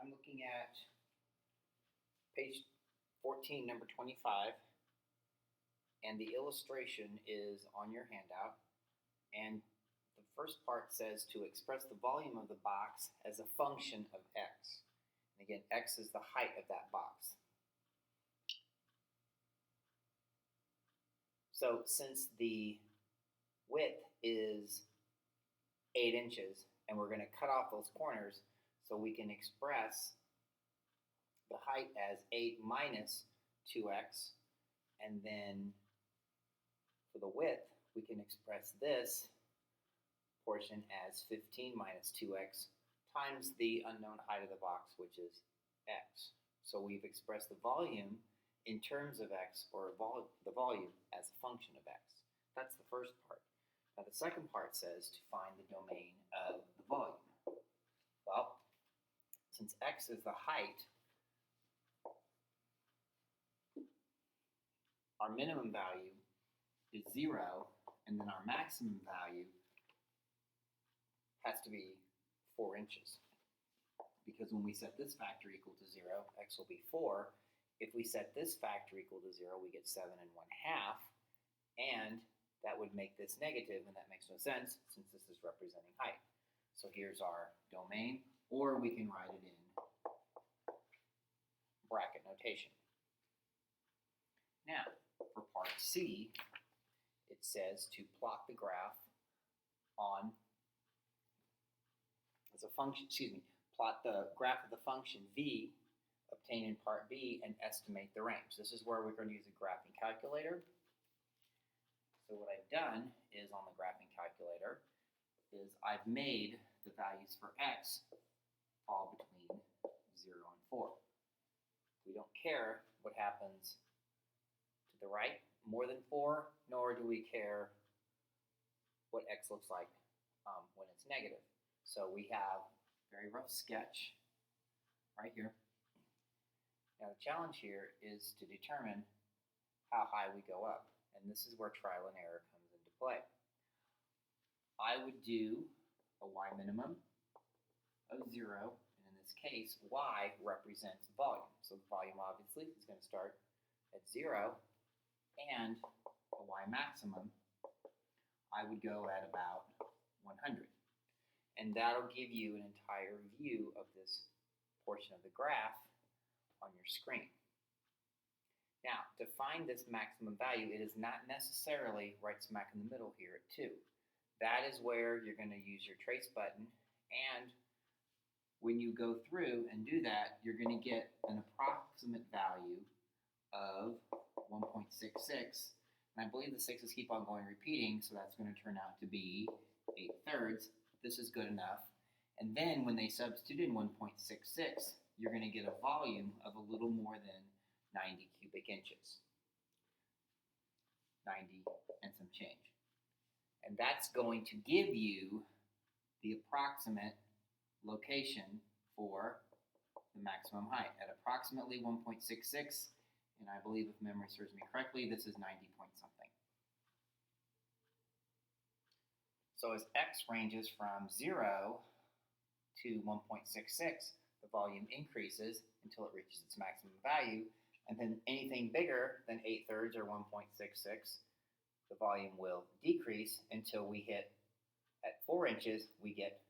I'm looking at page 14, number 25, and the illustration is on your handout. And the first part says to express the volume of the box as a function of x. And again, x is the height of that box. So since the width is 8 inches, and we're going to cut off those corners, so we can express the height as 8 minus 2x, and then for the width, we can express this portion as 15 minus 2x times the unknown height of the box, which is x. So we've expressed the volume in terms of x, or the volume as a function of x. That's the first part. Now the second part says to find the domain of the volume. Well, since x is the height, our minimum value is 0, and then our maximum value has to be 4 inches. Because when we set this factor equal to 0, x will be 4. If we set this factor equal to 0, we get 7 1/2, and that would make this negative, and that makes no sense since this is representing height. So here's our domain, or we can write it in bracket notation. Now, for part C, it says to plot the graph on, as a function, plot the graph of the function v obtained in part B and estimate the range. This is where we're going to use a graphing calculator. So what I've done is on the graphing calculator is I've made the values for x fall between 0 and 4. We don't care what happens to the right more than 4, nor do we care what x looks like when it's negative. So we have a very rough sketch right here. Now the challenge here is to determine how high we go up, and this is where trial and error comes into play. I would do a y minimum of 0, and in this case, y represents volume. So the volume obviously is going to start at 0, and a y maximum, I would go at about 100. And that'll give you an entire view of this portion of the graph on your screen. Now, to find this maximum value, it is not necessarily right smack in the middle here at 2. That is where you're going to use your trace button, and when you go through and do that, you're going to get an approximate value of 1.66, and I believe the 6's keep on going repeating, so that's going to turn out to be 8/3. This is good enough. And then when they substitute in 1.66, you're going to get a volume of a little more than 90 cubic inches. 90 and some change. And that's going to give you the approximate location for the maximum height at approximately 1.66, and I believe, if memory serves me correctly, this is 90 point something. So as x ranges from 0 to 1.66, the volume increases until it reaches its maximum value, and then anything bigger than 8/3 or 1.66, the volume will decrease until we hit, at 4 inches, we get